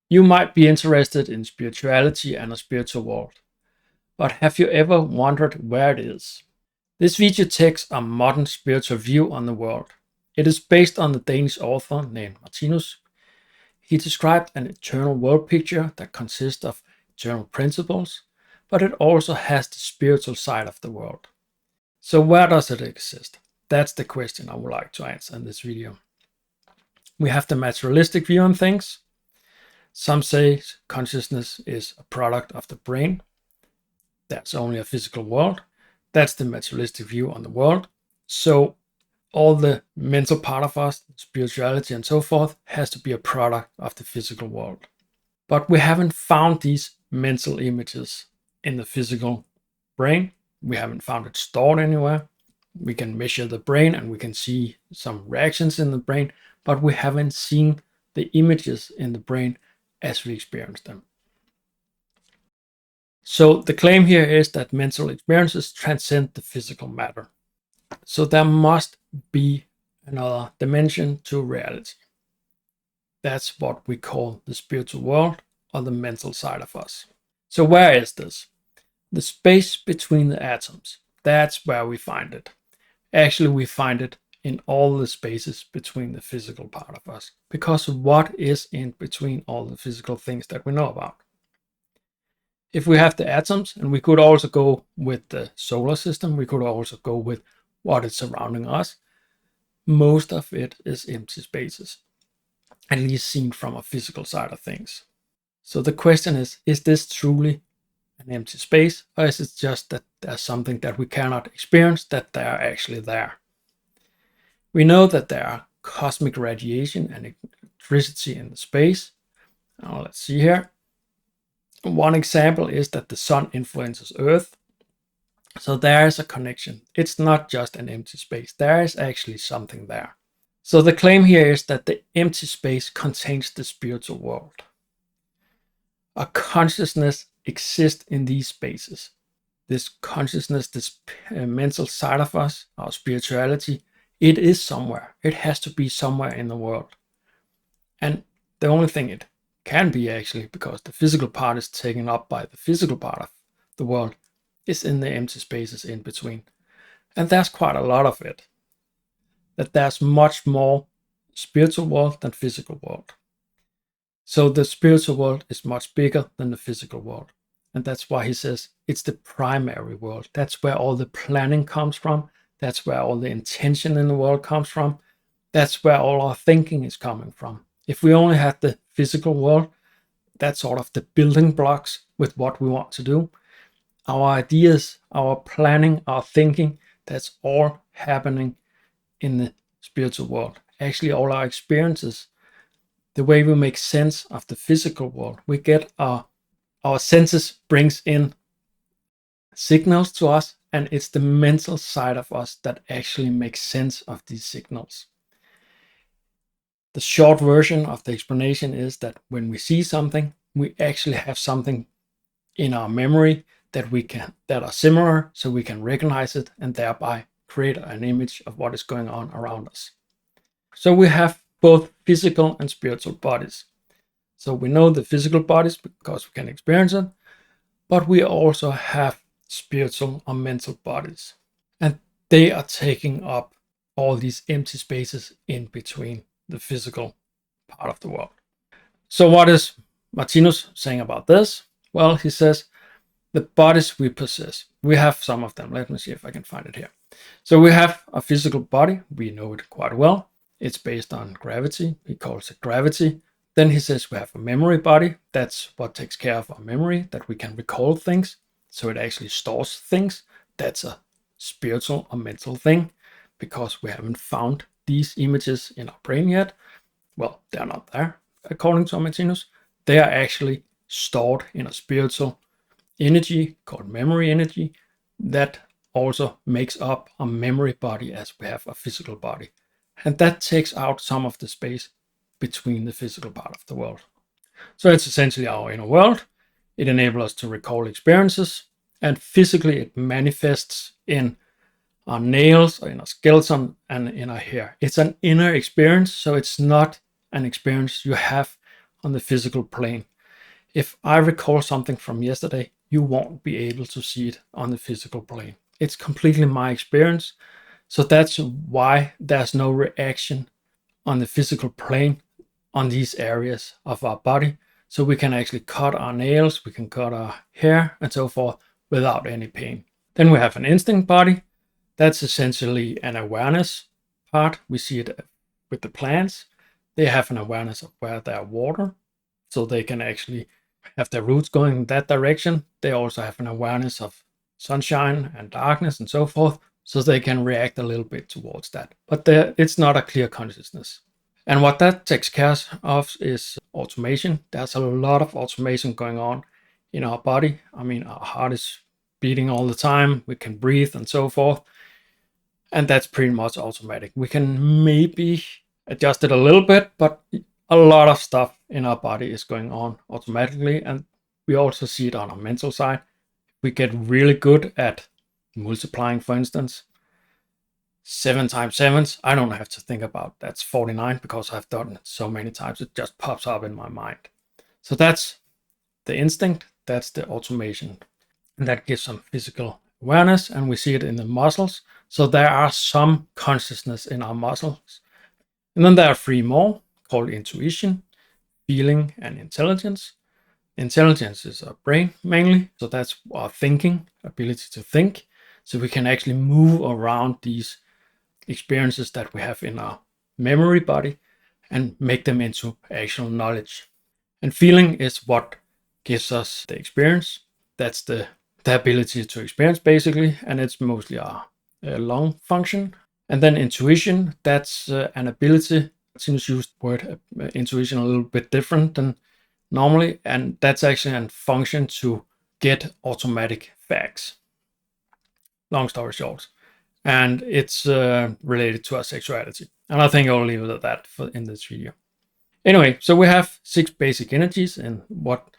You might be interested in spirituality and a spiritual world, but have you ever wondered where it is? This video takes a modern spiritual view on the world. It is based on the Danish author named Martinus. He described an eternal world picture that consists of eternal principles, but it also has the spiritual side of the world. So where does it exist? That's the question I would like to answer in this video. We have the materialistic view on things. Some say consciousness is a product of the brain. That's only a physical world. That's the materialistic view on the world. So all the mental part of us, spirituality and so forth, has to be a product of the physical world. But we haven't found these mental images in the physical brain. We haven't found it stored anywhere. We can measure the brain and we can see some reactions in the brain, but we haven't seen the images in the brain as we experience them. So the claim here is that mental experiences transcend the physical matter. So there must be another dimension to reality. That's what we call the spiritual world or the mental side of us. So where is this? The space between the atoms. That's where we find it. Actually, we find it in all the spaces between the physical part of us. Because what is in between all the physical things that we know about? If we have the atoms, and we could also go with the solar system, we could also go with what is surrounding us, most of it is empty spaces, at least seen from a physical side of things. So the question is this truly an empty space, or is it just that there's something that we cannot experience that they are actually there? We know that there are cosmic radiation and electricity in the space. Now let's see here. One example is that the sun influences Earth. So there is a connection. It's not just an empty space. There is actually something there. So the claim here is that the empty space contains the spiritual world. A consciousness exists in these spaces. This consciousness, this mental side of us, our spirituality, it is somewhere. It has to be somewhere in the world. And the only thing it can be, actually, because the physical part is taken up by the physical part of the world, is in the empty spaces in between. And there's quite a lot of it. That there's much more spiritual world than physical world. So the spiritual world is much bigger than the physical world. And that's why he says it's the primary world. That's where all the planning comes from. That's where all the intention in the world comes from. That's where all our thinking is coming from. If we only had the physical world, that's sort of the building blocks with what we want to do. Our ideas, our planning, our thinking, that's all happening in the spiritual world. Actually, all our experiences, the way we make sense of the physical world, we get our senses brings in signals to us, and it's the mental side of us that actually makes sense of these signals. The short version of the explanation is that when we see something, we actually have something in our memory that are similar, so we can recognize it and thereby create an image of what is going on around us. So we have both physical and spiritual bodies. So we know the physical bodies because we can experience it, but we also have spiritual or mental bodies, and they are taking up all these empty spaces in between the physical part of the world. So what is Martinus saying about this? Well, he says the bodies we possess, we have some of them. Let me see if I can find it here. So we have a physical body. We know it quite well. It's based on gravity. He calls it gravity. Then he says we have a memory body. That's what takes care of our memory, that we can recall things. So it actually stores things. That's a spiritual or mental thing, because we haven't found these images in our brain yet. Well, they're not there, according to Martinus. They are actually stored in a spiritual energy called memory energy that also makes up a memory body as we have a physical body. And that takes out some of the space between the physical part of the world. So it's essentially our inner world. It enables us to recall experiences, and physically it manifests in our nails, or in our skeleton, and in our hair. It's an inner experience, so it's not an experience you have on the physical plane. If I recall something from yesterday, you won't be able to see it on the physical plane. It's completely my experience. So that's why there's no reaction on the physical plane on these areas of our body. So we can actually cut our nails, we can cut our hair and so forth without any pain. Then we have an instinct body. That's essentially an awareness part. We see it with the plants. They have an awareness of where there's water, so they can actually have their roots going in that direction. They also have an awareness of sunshine and darkness and so forth, so they can react a little bit towards that. But it's not a clear consciousness. And what that takes care of is automation. There's a lot of automation going on in our body. I mean, our heart is beating all the time. We can breathe and so forth. And that's pretty much automatic. We can maybe adjust it a little bit, but a lot of stuff in our body is going on automatically. And we also see it on our mental side. We get really good at multiplying, for instance. 7 times 7s, I don't have to think about. That's 49 because I've done it so many times. It just pops up in my mind. So that's the instinct. That's the automation. And that gives some physical awareness, and we see it in the muscles. So there are some consciousness in our muscles. And then there are 3 more called intuition, feeling, and intelligence. Intelligence is our brain mainly. So that's our thinking, ability to think. So we can actually move around these experiences that we have in our memory body and make them into actual knowledge. And feeling is what gives us the experience. That's the ability to experience basically, and it's mostly our lung function. And then intuition, that's an ability. Martinus used the word intuition a little bit different than normally, and that's actually a function to get automatic facts. Long story short. And it's related to our sexuality. And I think I'll leave it at that in this video. Anyway, so we have 6 basic energies and what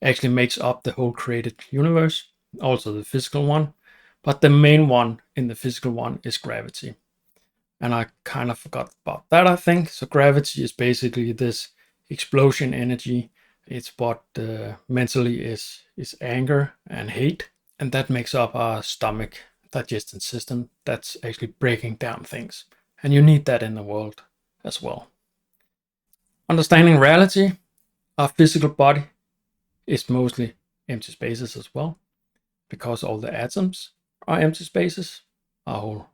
actually makes up the whole created universe, also the physical one. But the main one in the physical one is gravity. And I kind of forgot about that, I think. So gravity is basically this explosion energy. It's what mentally is anger and hate. And that makes up our stomach, digestion system. That's actually breaking down things. And you need that in the world as well. Understanding reality, our physical body is mostly empty spaces as well, because all the atoms are empty spaces. Our whole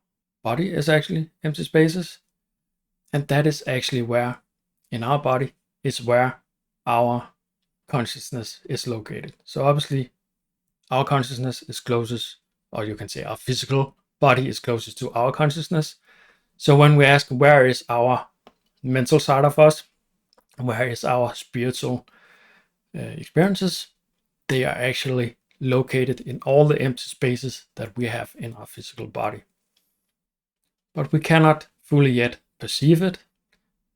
body is actually empty spaces. And that is actually where, in our body, is where our consciousness is located. So obviously, our consciousness is closest, or you can say our physical body is closest to our consciousness. So when we ask where is our mental side of us, where is our spiritual experiences, they are actually located in all the empty spaces that we have in our physical body. But we cannot fully yet perceive it.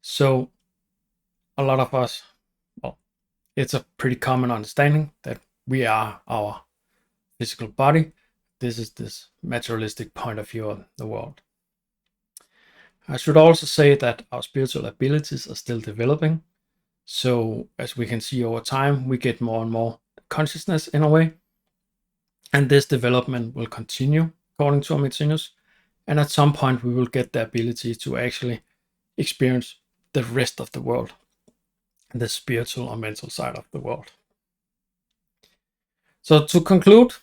So a lot of us, well, it's a pretty common understanding that we are our physical body. This is this materialistic point of view of the world. I should also say that our spiritual abilities are still developing. So as we can see over time, we get more and more consciousness in a way. And this development will continue according to Martinus. And at some point we will get the ability to actually experience the rest of the world, the spiritual or mental side of the world. So to conclude,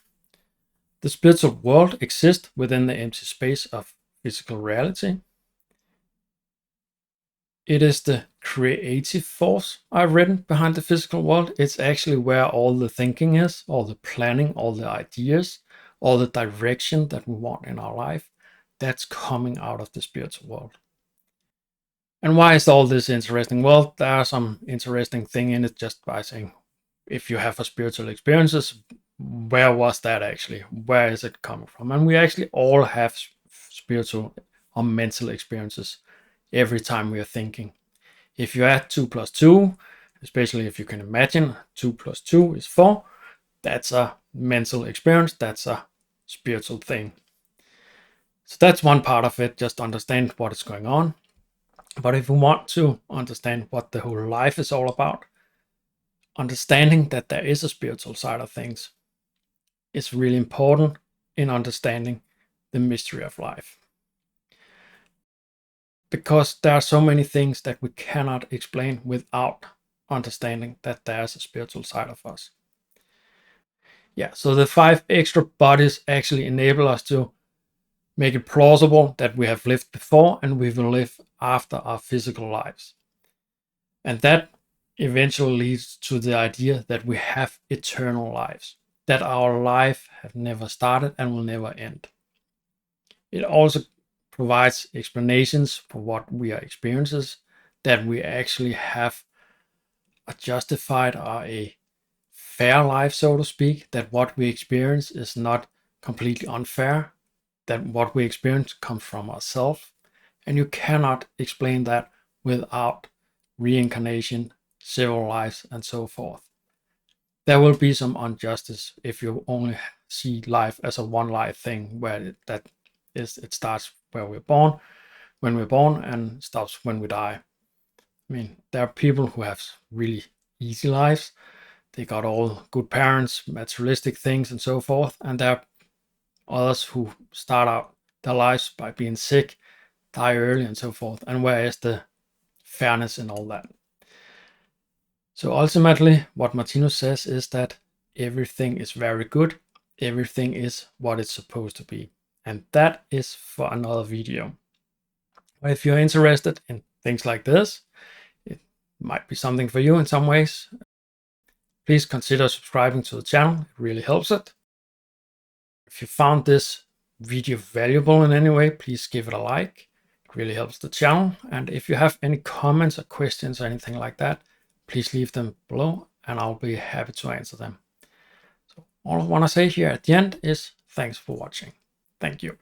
the spiritual world exists within the empty space of physical reality. It is the creative force I've written behind the physical world. It's actually where all the thinking is, all the planning, all the ideas, all the direction that we want in our life. That's coming out of the spiritual world. And why is all this interesting? Well, there are some interesting thing in it just by saying, if you have a spiritual experiences, where was that actually? Where is it coming from? And we actually all have spiritual or mental experiences every time we are thinking. If you add 2 plus 2, especially if you can imagine 2 plus 2 is 4, that's a mental experience, that's a spiritual thing. So that's one part of it, just understand what is going on. But if we want to understand what the whole life is all about, understanding that there is a spiritual side of things is really important in understanding the mystery of life. Because there are so many things that we cannot explain without understanding that there's a spiritual side of us. Yeah, so the 5 extra bodies actually enable us to make it plausible that we have lived before and we will live after our physical lives. And that eventually leads to the idea that we have eternal lives, that our life have never started and will never end. It also provides explanations for what we are experiencing, that we actually have a justified or a fair life, so to speak, that what we experience is not completely unfair, that what we experience comes from ourselves, and you cannot explain that without reincarnation, several lives, and so forth. There will be some injustice if you only see life as a one life thing, where it starts where we're born, when we're born, and stops when we die. I mean, there are people who have really easy lives. They got all good parents, materialistic things, and so forth. And there are others who start out their lives by being sick, die early, and so forth. And where is the fairness in all that? So ultimately, what Martinus says is that everything is very good. Everything is what it's supposed to be. And that is for another video. But if you're interested in things like this, it might be something for you in some ways. Please consider subscribing to the channel. It really helps it. If you found this video valuable in any way, please give it a like. It really helps the channel. And if you have any comments or questions or anything like that, please leave them below and I'll be happy to answer them. So all I want to say here at the end is thanks for watching. Thank you.